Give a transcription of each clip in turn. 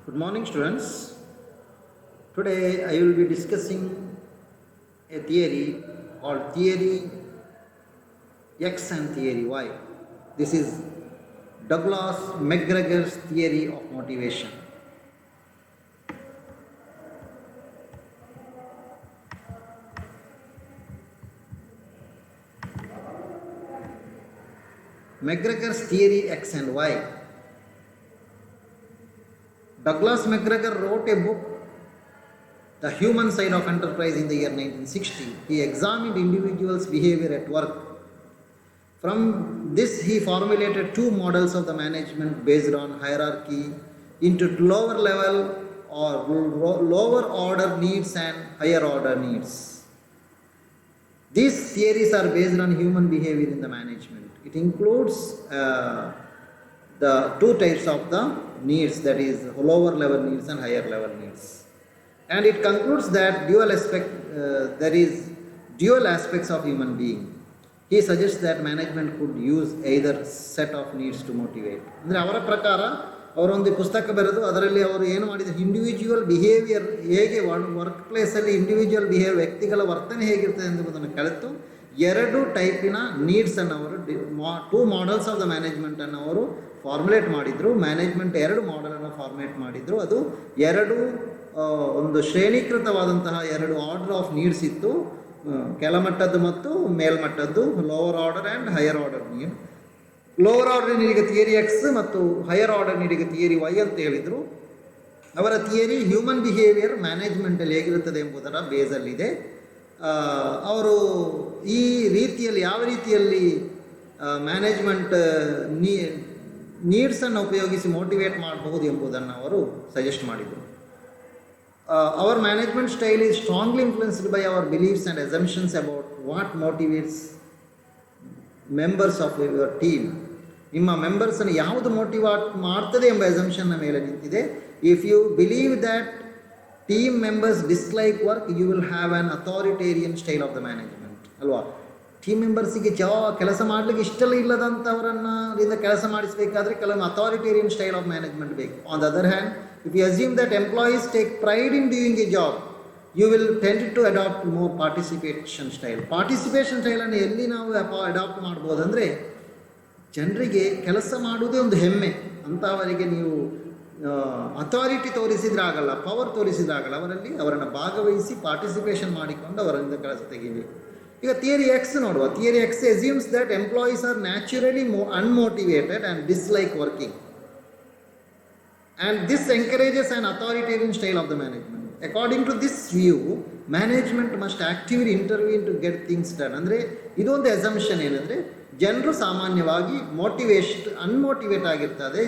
Good morning, students. Today I will be discussing a theory called theory X and theory Y. This is Douglas McGregor's theory of motivation. McGregor's theory X and Y. Douglas McGregor wrote a book, The Human Side of Enterprise, in the year 1960. He examined individuals' behavior at work. From this, he formulated two models of the management based on hierarchy into lower level or lower order needs and higher order needs. These theories are based on human behavior in the management. It includes the two types of the needs, that is lower level needs and higher level needs. And it concludes that there is dual aspects of human being. He suggests that management could use either set of needs to motivate. ಅಂದರೆ ಅವರ ಪ್ರಕಾರ ಅವರೊಂದು ಪುಸ್ತಕ ಬರೆದು ಅದರಲ್ಲಿ ಅವರು ಏನು ಮಾಡಿದ್ದಾರೆ, ಇಂಡಿವಿಜುವಲ್ ಬಿಹೇವಿಯರ್ ಹೇಗೆ ವರ್ಕ್ ಪ್ಲೇಸಲ್ಲಿ ಇಂಡಿವಿಜುವಲ್ ಬಿಹೇವಿಯರ್ ವ್ಯಕ್ತಿಗಳ ವರ್ತನೆ ಹೇಗಿರ್ತದೆ ಎಂಬುದನ್ನು ಕಲಿತು ಎರಡು ಟೈಪಿನ ನೀಡ್ಸನ್ನು ಅವರು ಟೂ ಮಾಡೆಲ್ಸ್ ಆಫ್ ದ ಮ್ಯಾನೇಜ್ಮೆಂಟನ್ನು ಅವರು ಫಾರ್ಮುಲೇಟ್ ಮಾಡಿದರು. ಮ್ಯಾನೇಜ್ಮೆಂಟ್ ಎರಡು ಮಾಡೆಲನ್ನು ಫಾರ್ಮುಲೇಟ್ ಮಾಡಿದರು. ಅದು ಎರಡು ಒಂದು ಶ್ರೇಣೀಕೃತವಾದಂತಹ ಎರಡು ಆರ್ಡರ್ ಆಫ್ ನೀಡ್ಸ್ ಇತ್ತು, ಕೆಳಮಟ್ಟದ್ದು ಮತ್ತು ಮೇಲ್ಮಟ್ಟದ್ದು, lower order and higher order need. Lower order ನೀಡಿಗೆ ಥಿಯರಿ ಎಕ್ಸ್ ಮತ್ತು ಹೈಯರ್ ಆರ್ಡರ್ ನೀಡಿಗೆ ಥಿಯರಿ ವೈ ಅಂತ ಹೇಳಿದರು. ಅವರ ಥಿಯರಿ ಹ್ಯೂಮನ್ ಬಿಹೇವಿಯರ್ ಮ್ಯಾನೇಜ್ಮೆಂಟಲ್ಲಿ ಹೇಗಿರುತ್ತದೆ ಎಂಬುದರ ಬೇಸಲ್ಲಿದೆ. ಅವರು ಈ ರೀತಿಯಲ್ಲಿ ಯಾವ ರೀತಿಯಲ್ಲಿ ಮ್ಯಾನೇಜ್ಮೆಂಟ್ ನೀಡ್ಸನ್ನು ಉಪಯೋಗಿಸಿ ಮೋಟಿವೇಟ್ ಮಾಡಬಹುದು ಎಂಬುದನ್ನು ಅವರು ಸಜೆಸ್ಟ್ ಮಾಡಿದರು. Our management style is strongly influenced by our beliefs and assumptions about what motivates members of your team. ನಿಮ್ಮ ಮೆಂಬರ್ಸನ್ನು ಯಾವುದು ಮೋಟಿವೇಟ್ ಮಾಡ್ತದೆ ಎಂಬ ಅಸಂಪ್ಷನ್ನ ಮೇಲೆ ನಿಂತಿದೆ. If you believe that team members dislike work, you will have an authoritarian style of the management ಅಲ್ವಾ. Team ಮೆಂಬರ್ಸಿಗೆ ಕೆಲಸ ಮಾಡಲಿಕ್ಕೆ ಇಷ್ಟಲ್ಲ ಇಲ್ಲದಂಥವರನ್ನ ಕೆಲಸ ಮಾಡಿಸಬೇಕಾದ್ರೆ ಕೆಲವೊಂದು ಅಥಾರಿಟೇರಿಯನ್ ಸ್ಟೈಲ್ ಆಫ್ ಮ್ಯಾನೇಜ್ಮೆಂಟ್ ಬೇಕು. On the other hand, if you assume that employees take pride in doing a job, you will tend to adopt more participation style. Participation ಸ್ಟೈಲನ್ನು ಎಲ್ಲಿ ನಾವು ಅಡಾಪ್ಟ್ ಮಾಡ್ಬೋದು ಅಂದರೆ, ಜನರಿಗೆ ಕೆಲಸ ಮಾಡುವುದೇ ಒಂದು ಹೆಮ್ಮೆ ಅಂಥವರಿಗೆ ನೀವು ಅಥಾರಿಟಿ ತೋರಿಸಿದ್ರಾಗಲ್ಲ, ಪವರ್ ತೋರಿಸಿದ್ರಾಗಲ್ಲ. ಅವರನ್ನು ಭಾಗವಹಿಸಿ ಪಾರ್ಟಿಸಿಪೇಷನ್ ಮಾಡಿಕೊಂಡು ಅವರಿಂದ ಕೆಲಸ ತೆಗಿಬೇಕು. ಈಗ ಥಿಯರಿ ಎಕ್ಸ್ ನೋಡುವ. Theory X assumes that employees are naturally unmotivated and dislike working. And this encourages an authoritarian style of the management. According to this view, management must actively intervene to get things done. ಅಂದರೆ ಇದೊಂದು assumption ಏನಂದರೆ, ಜನರು ಸಾಮಾನ್ಯವಾಗಿ ಅನ್ಮೋಟಿವೇಟ್ ಆಗಿರ್ತದೆ,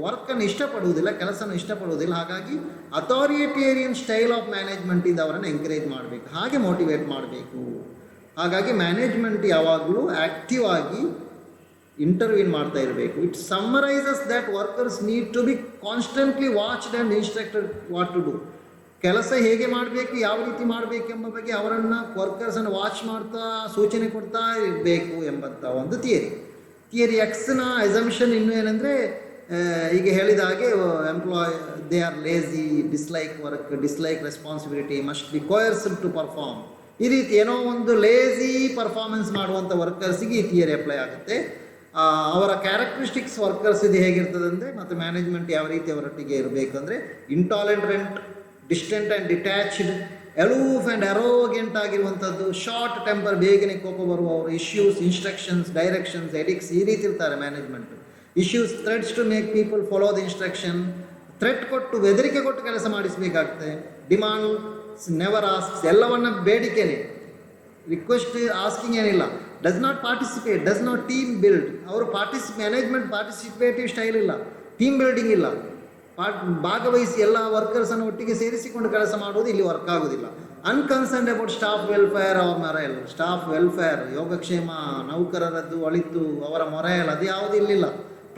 ವರ್ಕನ್ನು ಇಷ್ಟಪಡುವುದಿಲ್ಲ, ಕೆಲಸನ ಇಷ್ಟಪಡುವುದಿಲ್ಲ. ಹಾಗಾಗಿ ಅಥಾರಿಟೇರಿಯನ್ ಸ್ಟೈಲ್ ಆಫ್ ಮ್ಯಾನೇಜ್ಮೆಂಟಿಂದ ಅವರನ್ನು ಎಂಕರೇಜ್ ಮಾಡಬೇಕು, ಹಾಗೆ ಮೋಟಿವೇಟ್ ಮಾಡಬೇಕು. ಹಾಗಾಗಿ ಮ್ಯಾನೇಜ್ಮೆಂಟ್ ಯಾವಾಗಲೂ ಆ್ಯಕ್ಟಿವ್ ಆಗಿ ಇಂಟರ್ವ್ಯೂನ್ ಮಾಡ್ತಾ ಇರಬೇಕು. It summarises that workers need to be constantly watched and instructed what to do. ಕೆಲಸ ಹೇಗೆ ಮಾಡಬೇಕು, ಯಾವ ರೀತಿ ಮಾಡಬೇಕೆಂಬ ಬಗ್ಗೆ ಅವರನ್ನು ವರ್ಕರ್ಸನ್ನು ವಾಚ್ ಮಾಡ್ತಾ ಸೂಚನೆ ಕೊಡ್ತಾ ಇರಬೇಕು ಎಂಬಂಥ ಒಂದು ಥಿಯರಿ ಎಕ್ಸ್ನ ಅಸಂಪ್ಷನ್ ಇನ್ನೂ ಏನಂದರೆ, ಈಗ ಹೇಳಿದ ಹಾಗೆ they are lazy, dislike work, dislike responsibility, must be coerced to perform. ಈ ರೀತಿ ಏನೋ ಒಂದು ಲೇಜಿ ಪರ್ಫಾರ್ಮೆನ್ಸ್ ಮಾಡುವಂಥ ವರ್ಕರ್ಸಿಗೆ ಈ ಥಿಯರಿ ಅಪ್ಲೈ ಆಗುತ್ತೆ. ಅವರ ಕ್ಯಾರೆಕ್ಟರಿಸ್ಟಿಕ್ಸ್ ವರ್ಕರ್ಸ್ ಇದು ಹೇಗಿರ್ತದೆ ಅಂದರೆ, ಮತ್ತು ಮ್ಯಾನೇಜ್ಮೆಂಟ್ ಯಾವ ರೀತಿ ಅವರೊಟ್ಟಿಗೆ ಇರಬೇಕಂದ್ರೆ, intolerant, distant and detached, aloof and arrogant ಆಗಿರುವಂಥದ್ದು, ಶಾರ್ಟ್ ಟೆಂಪರ್, ಬೇಗನೆ ಕೋಪ ಬರುವವರು, ಇಶ್ಯೂಸ್, ಇನ್ಸ್ಟ್ರಕ್ಷನ್ಸ್, ಡೈರೆಕ್ಷನ್ಸ್, ಎಡಿಕ್ಸ್, ಈ ರೀತಿ ಇರ್ತಾರೆ management. Issues, threats to make people follow the instruction, threat ಕೊಟ್ಟು ಬೆದರಿಕೆ ಕೊಟ್ಟು ಕೆಲಸ ಮಾಡಿಸಬೇಕಾಗ್ತದೆ. ಡಿಮಾಂಡ್ಸ್ ನೆವರ್ ಆಸ್ಕ್ಸ್, ಎಲ್ಲವನ್ನ ಬೇಡಿಕೆನೆ, ರಿಕ್ವೆಸ್ಟ್ ಆಸ್ಕಿಂಗ್ ಏನಿಲ್ಲ. Does not participate, does not team build. ಅವರು ಮ್ಯಾನೇಜ್ಮೆಂಟ್ ಪಾರ್ಟಿಸಿಪೇಟಿವ್ ಸ್ಟೈಲ್ ಇಲ್ಲ, ಟೀಮ್ ಬಿಲ್ಡಿಂಗ್ ಇಲ್ಲ. ಭಾಗವಹಿಸಿ ಎಲ್ಲ ವರ್ಕರ್ಸನ್ನು ಒಟ್ಟಿಗೆ ಸೇರಿಸಿಕೊಂಡು ಕೆಲಸ ಮಾಡುವುದು ಇಲ್ಲಿ ವರ್ಕ್ ಆಗೋದಿಲ್ಲ. Unconcerned about staff welfare our morale. Staff welfare, ಯೋಗಕ್ಷೇಮ, ನೌಕರರದ್ದು ಒಳಿತು, ಅವರ ಮೊರೈಲ್, ಅದು ಯಾವುದು ಇಲ್ಲಿಲ್ಲ.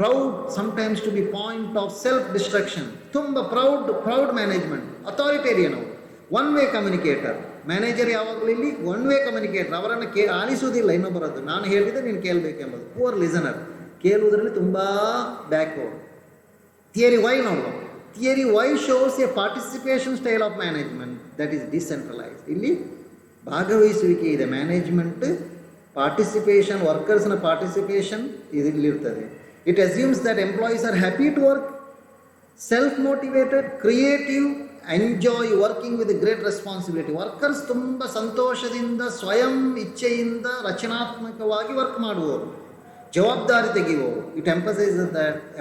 Proud, sometimes to be point of self destruction. ತುಂಬ ಪ್ರೌಡ್ ಮ್ಯಾನೇಜ್ಮೆಂಟ್. ಅಥಾರಿಟೇರಿಯನ್ ಅವರು, ಒನ್ ವೇ ಕಮ್ಯುನಿಕೇಟರ್. ಮ್ಯಾನೇಜರ್ ಯಾವಾಗಲೂ ಇಲ್ಲಿ ಒನ್ ವೇ ಕಮ್ಯುನಿಕೇಟರ್, ಅವರನ್ನು ಆಲಿಸುವುದಿಲ್ಲ ಇನ್ನೊಬ್ಬರದ್ದು, ನಾನು ಹೇಳಿದರೆ ನೀನು ಕೇಳಬೇಕೆಂಬುದು. ಪುವರ್ ಲಿಸನರ್, ಕೇಳುವುದರಲ್ಲಿ ತುಂಬ ಬ್ಯಾಕ್ವರ್ಡ್. ಥಿಯರಿ ವೈ ನೋಡುವ. Theory Y shows a participation style of management that is decentralise. ಇಲ್ಲಿ ಭಾಗವಹಿಸುವಿಕೆ ಇದೆ, ಮ್ಯಾನೇಜ್ಮೆಂಟ್ ಪಾರ್ಟಿಸಿಪೇಷನ್, ವರ್ಕರ್ಸ್ನ ಪಾರ್ಟಿಸಿಪೇಷನ್ ಇಲ್ಲಿರ್ತದೆ. It assumes that employees are happy to work, self motivated, creative, enjoy working with great responsibility. Workers ತುಂಬ ಸಂತೋಷದಿಂದ, ಸ್ವಯಂ ಇಚ್ಛೆಯಿಂದ ರಚನಾತ್ಮಕವಾಗಿ ವರ್ಕ್ ಮಾಡುವವರು, ಜವಾಬ್ದಾರಿ ತೆಗೆಯುವವರು. It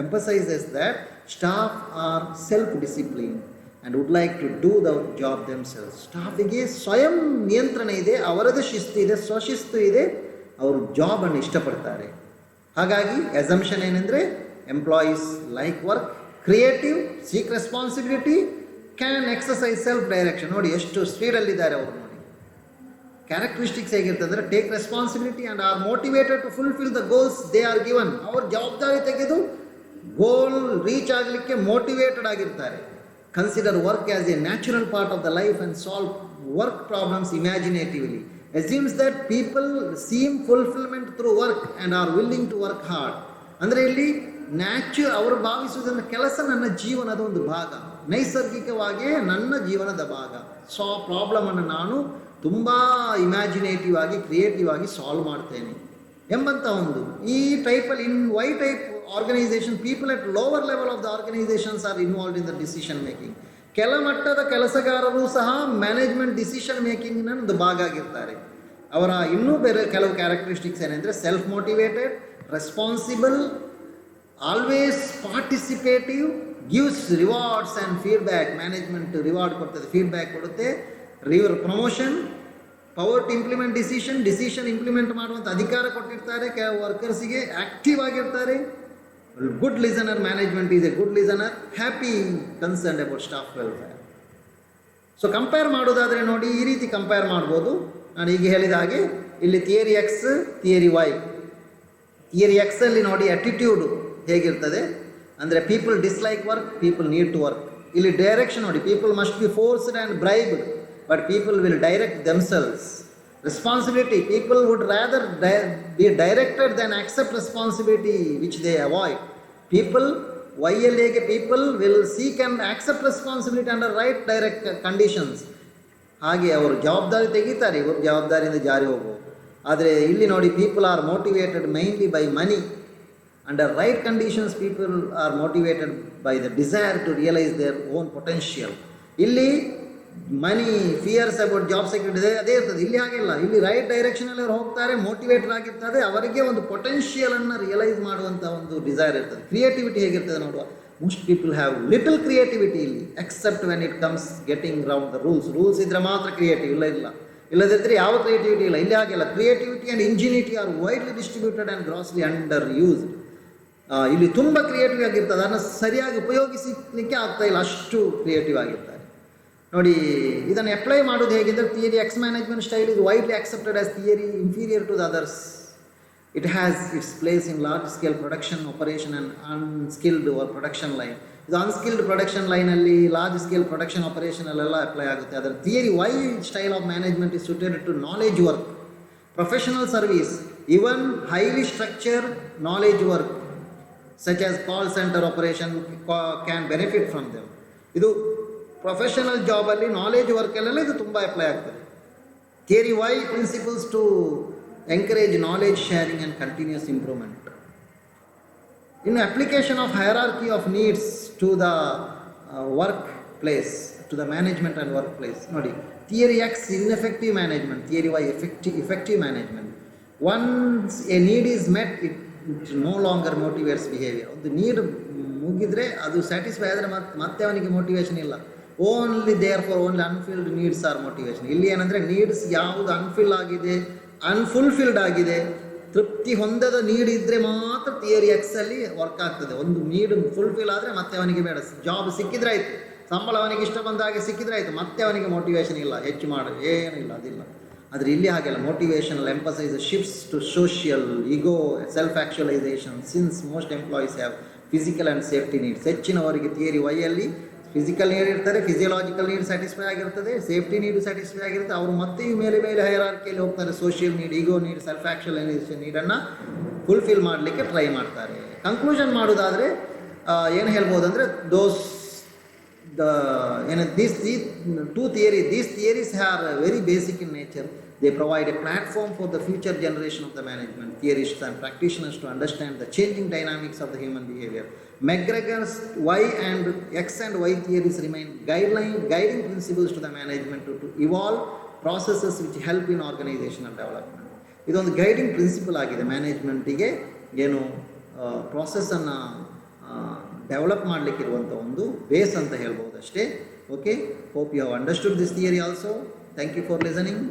emphasises that staff are self discipline and would like to do the job themselves. ಸ್ಟಾಫಿಗೆ ಸ್ವಯಂ ನಿಯಂತ್ರಣ ಇದೆ, ಅವರದೇ ಶಿಸ್ತು ಇದೆ, ಸ್ವಶಿಸ್ತು ಇದೆ, ಅವರು ಜಾಬನ್ನು ಇಷ್ಟಪಡ್ತಾರೆ. ಹಾಗಾಗಿ ಅಸಂಪ್ಷನ್ ಏನೆಂದರೆ employees like work, creative, seek responsibility, can exercise self direction. ನೋಡಿ ಎಷ್ಟು ಸ್ಪೀಡಲ್ಲಿದ್ದಾರೆ ಅವರು. ನೋಡಿ ಕ್ಯಾರೆಕ್ಟರಿಸ್ಟಿಕ್ಸ್ ಹೇಗಿರ್ತದೆ ಅಂದರೆ take responsibility and are motivated to fulfil the goals they are given. ಅವ್ರ ಜವಾಬ್ದಾರಿ ತೆಗೆದು ಗೋಲ್ ರೀಚ್ ಆಗಲಿಕ್ಕೆ ಮೋಟಿವೇಟೆಡ್ ಆಗಿರ್ತಾರೆ. Consider work as a natural part of the life and solve work problems imaginatively. Assumes that people seem fulfilment through work and are willing to work hard. ಅಂದರೆ ಇಲ್ಲಿ ಅವರು ಭಾವಿಸುವುದನ್ನು ಕೆಲಸ ನನ್ನ ಜೀವನದ ಒಂದು ಭಾಗ, ನೈಸರ್ಗಿಕವಾಗಿಯೇ ನನ್ನ ಜೀವನದ ಭಾಗ. ಪ್ರಾಬ್ಲಮನ್ನು ನಾನು ತುಂಬ ಇಮ್ಯಾಜಿನೇಟಿವ್ ಆಗಿ, ಕ್ರಿಯೇಟಿವ್ ಆಗಿ ಸಾಲ್ವ್ ಮಾಡ್ತೇನೆ ಎಂಬಂಥ ಒಂದು ಈ ಟೈಪಲ್ಲಿ. In Y type organisation, people at lower level of the organisations are involved in the decision making. ಕೆಲ ಮಟ್ಟದ ಕೆಲಸಗಾರರು ಸಹ ಮ್ಯಾನೇಜ್ಮೆಂಟ್ ಡಿಸಿಷನ್ ಮೇಕಿಂಗ್ನ ಒಂದು ಭಾಗ ಆಗಿರ್ತಾರೆ. ಅವರ ಇನ್ನೂ ಬೇರೆ ಕೆಲವು ಕ್ಯಾರೆಕ್ಟರಿಸ್ಟಿಕ್ಸ್ ಏನೆಂದರೆ self motivated, responsible, always participative, gives rewards and feedback. Management reward ಕೊಡ್ತದೆ, ಫೀಡ್ಬ್ಯಾಕ್ ಕೊಡುತ್ತೆ. Promotion, power to implement decision implement ಮಾಡುವಂಥ ಅಧಿಕಾರ ಕೊಟ್ಟಿರ್ತಾರೆ ವರ್ಕರ್ಸಿಗೆ. ಆ್ಯಕ್ಟಿವ್ ಆಗಿರ್ತಾರೆ. Good listener, management is a good listener, happy, concerned about staff welfare. So compare ಮಾಡೋದಾದರೆ ನೋಡಿ ಈ ರೀತಿ ಕಂಪೇರ್ ಮಾಡ್ಬೋದು. ನಾನು ಈಗ ಹೇಳಿದ ಹಾಗೆ ಇಲ್ಲಿ theory X, theory Y. Theory ಎಕ್ಸಲ್ಲಿ ನೋಡಿ ಅಟಿಟ್ಯೂಡು ಹೇಗಿರ್ತದೆ ಅಂದರೆ people dislike work, people need to work. ಇಲ್ಲಿ ಡೈರೆಕ್ಷನ್ ನೋಡಿ, people must be forced and bribed but people will direct themselves. Responsibility, people would rather be directed than accept responsibility which they avoid. People YLAಗೆ people will seek and accept responsibility under right direct conditions. ಹಾಗೆ ಅವರು ಜವಾಬ್ದಾರಿ ತೆಗಿತಾರೆ, ಇವರು ಜವಾಬ್ದಾರಿಯಿಂದ ಜಾರಿ ಹೋಗುವ. ಆದರೆ ಇಲ್ಲಿ ನೋಡಿ people are motivated mainly by money. Under right conditions people are motivated by the desire to realise their own potential. ಇಲ್ಲಿ money, fears about job security ಅದೇ ಇರ್ತದೆ. ಇಲ್ಲಿ ಹಾಗೆಲ್ಲ, ಇಲ್ಲಿ ರೈಟ್ ಡೈರೆಕ್ಷನಲ್ಲಿ ಅವ್ರು ಹೋಗ್ತಾರೆ, ಮೋಟಿವೇಟೆಡ್ ಆಗಿರ್ತದೆ, ಅವರಿಗೆ ಒಂದು ಪೊಟೆನ್ಷಿಯಲನ್ನು ರಿಯಲೈಸ್ ಮಾಡುವಂಥ ಒಂದು ಡಿಸೈರ್ ಇರ್ತದೆ. ಕ್ರಿಯೇಟಿವಿಟಿ ಹೇಗಿರ್ತದೆ ನೋಡುವ. Most people have little creativity ಇಲ್ಲಿ, except when it comes getting round the rules ಇದ್ದರೆ ಮಾತ್ರ ಕ್ರಿಯೇಟಿವ್, ಇಲ್ಲದಿದ್ದರೆ ಯಾವ ಕ್ರಿಯೇಟಿವಿಟಿ ಇಲ್ಲ. ಇಲ್ಲಿ ಹಾಗೆಲ್ಲ, creativity and ingenuity are widely distributed and grossly under used. ಇಲ್ಲಿ ತುಂಬ ಕ್ರಿಯೇಟಿವ್ ಆಗಿರ್ತದೆ, ಅದನ್ನು ಸರಿಯಾಗಿ ಉಪಯೋಗಿಸಲಿಕ್ಕೆ ಆಗ್ತಾ ಇಲ್ಲ, ಅಷ್ಟು ಕ್ರಿಯೇಟಿವ್ ಆಗಿರ್ತಾರೆ. ನೋಡಿ ಇದನ್ನು ಅಪ್ಲೈ ಮಾಡೋದು ಹೇಗಿದ್ದರೆ theory X management style is widely accepted as theory inferior to the others. It has its place in large scale production operation and unskilled or production line. ಇದು ಅನ್ಸ್ಕಿಲ್ಡ್ ಪ್ರೊಡಕ್ಷನ್ ಲೈನಲ್ಲಿ, large scale production ಆಪರೇಷನಲ್ಲೆಲ್ಲ apply ಆಗುತ್ತೆ. ಅದರ theory Y style of management is suited to knowledge work, professional service, even highly structure knowledge work such as call centre operation can benefit from them. ಇದು professional ಜಾಬಲ್ಲಿ ನಾಲೆಜ್ ವರ್ಕಲ್ಲೆಲ್ಲ ಇದು ತುಂಬ apply ಆಗ್ತದೆ. Theory Y principles to encourage knowledge sharing and continuous improvement. ಇನ್ನು application of hierarchy of needs to the work place, to the management and work place. ನೋಡಿ theory X ineffective management, theory Y effective management. Once a need is met it no longer motivates behaviour. ಒಂದು need ಮುಗಿದರೆ ಅದು satisfy ಆದರೆ ಮತ್ತೆ ಅವನಿಗೆ motivation ಇಲ್ಲ. Only there for only unfilled needs R motivation. ಇಲ್ಲಿ ಏನಂದರೆ ನೀಡ್ಸ್ ಯಾವುದು ಅನ್ಫುಲ್ಫಿಲ್ಡ್ ಆಗಿದೆ, ತೃಪ್ತಿ ಹೊಂದದ ನೀಡ್ ಇದ್ದರೆ ಮಾತ್ರ ಥಿಯರಿ ಎಕ್ಸಲ್ಲಿ ವರ್ಕ್ ಆಗ್ತದೆ. ಒಂದು ನೀಡ್ ಫುಲ್ಫಿಲ್ ಆದರೆ ಮತ್ತೆ ಅವನಿಗೆ ಬೇಡ, ಜಾಬ್ ಸಿಕ್ಕಿದ್ರೆ ಆಯಿತು, ಸಂಬಳ ಅವನಿಗೆ ಇಷ್ಟ ಬಂದ ಹಾಗೆ ಸಿಕ್ಕಿದ್ರೆ ಆಯಿತು, ಮತ್ತೆ ಅವನಿಗೆ ಮೋಟಿವೇಶನ್ ಇಲ್ಲ, ಹೆಚ್ಚು ಮಾಡು ಏನಿಲ್ಲ, ಅದಿಲ್ಲ. ಆದರೆ ಇಲ್ಲಿ ಹಾಗೆಲ್ಲ, motivational emphasis shifts to social ego, self actualisation. Since most employees have physical and safety needs. ಹೆಚ್ಚಿನವರಿಗೆ ಥಿಯರಿ ವೈಯಲ್ಲಿ ಫಿಸಿಕಲ್ ನೀಡ್ ಇರ್ತಾರೆ, ಫಿಸಿಯಲಾಜಿಕಲ್ ನೀಡ್ ಸ್ಯಾಟಿಸ್ಫೈ ಆಗಿರ್ತದೆ, ಸೇಫ್ಟಿ ನೀಡು ಸ್ಯಾಟಿಸ್ಫೈ ಆಗಿರುತ್ತೆ. ಅವರು ಮತ್ತೆ ಈ ಮೇಲೆ ಹೈರಾರ್ಕಿಯಲ್ಲಿ ಹೋಗ್ತಾರೆ, social need, ego need, self actualisation ನೀಡನ್ನು ಫುಲ್ಫಿಲ್ ಮಾಡಲಿಕ್ಕೆ ಟ್ರೈ ಮಾಡ್ತಾರೆ. ಕನ್ಕ್ಲೂಷನ್ ಮಾಡೋದಾದರೆ ಏನು ಹೇಳ್ಬೋದು ಅಂದರೆ, those these theories are very basic in nature. They provide a platform for the future generation of the management theorists and practitioners to understand the changing dynamics of the human behavior. McGregor's Y and X and Y theories remain guiding principles to the management to evolve processes which help in organizational development. ಇದೊಂದು guiding principal ಆಗಿದೆ ಮ್ಯಾನೇಜ್ಮೆಂಟಿಗೆ ಏನು ಪ್ರಾಸೆಸ್ಸನ್ನು develop ಮಾಡಲಿಕ್ಕಿರುವಂಥ ಒಂದು base ಅಂತ ಹೇಳ್ಬೋದು ಅಷ್ಟೇ. Okay, hope you have understood this theory also. Thank you for listening.